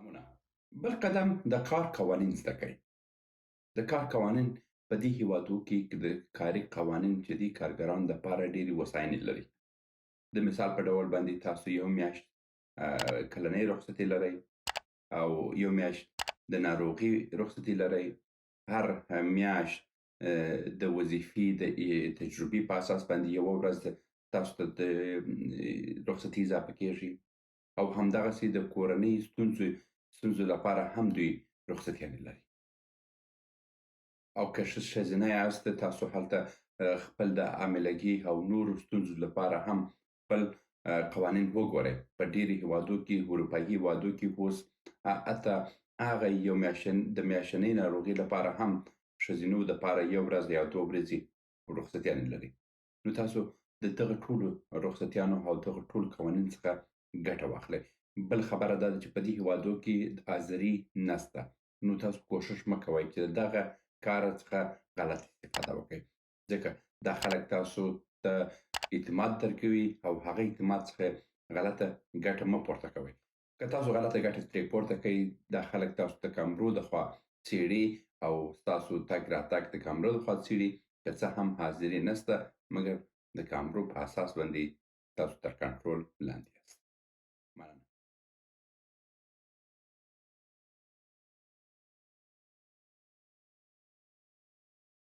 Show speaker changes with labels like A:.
A: سلامونه. بل قدم د کار قوانین زده کوي. د کار قوانین په دې هیوادو کې د کاري قوانین چې دي کارګرانو دپاره ډېرې هوساینې لري. د مثال په ډول باندې تاسو یو میاشت کلنۍ رخصتي لرئ او یو میاشت د ناروغي رخصتي لرئ. هر میاشت د وظیفې د تجربې په اساس باندې یوه ورځ تاسو ته د رخصتي اضافه کیږي او همدغسې د کورنۍ ستونزو لپاره هم دوی رخصتیانې لري. او که ښځینه یاست تاسو هلته خپل د حاملګي او نورو ستونزو لپاره هم خپل قوانین وګورئ. په ډېرو هیوادو کې اروپایي هیوادو کې اوس حتی هغه د میاشتنۍ ناروغۍ لپاره هم ښځینو دپاره یو ورځ یا دوه ورځې رخصتیانې لري. نو تاسو د دغه ټولو رخصتیانو او دغه ټولو قوانینو څخه ګټه واخلئ. بل خبره دا ده چې په دې هیوادو کې حاضري نسته. نو تاسو کوښښ مه کوئ چې د دغه کار څخه غلط استفاده وکړئ، ځکه دا خلک تاسو ته اعتماد درکوي او هغه اعتماد څخه غلطه ګټه مه پورته کوئ. که تاسو غلطه ګټه ترې پورته کوئ، دا خلک تاسو ته کامرو د خوا څېړي او ستاسو تګ راتګ د کامرو د خوا څېړي. که څه هم حاضري نسته مګر د کامرو په اساس باندې تاسو تر کنټرول لاندې یاست. مننه.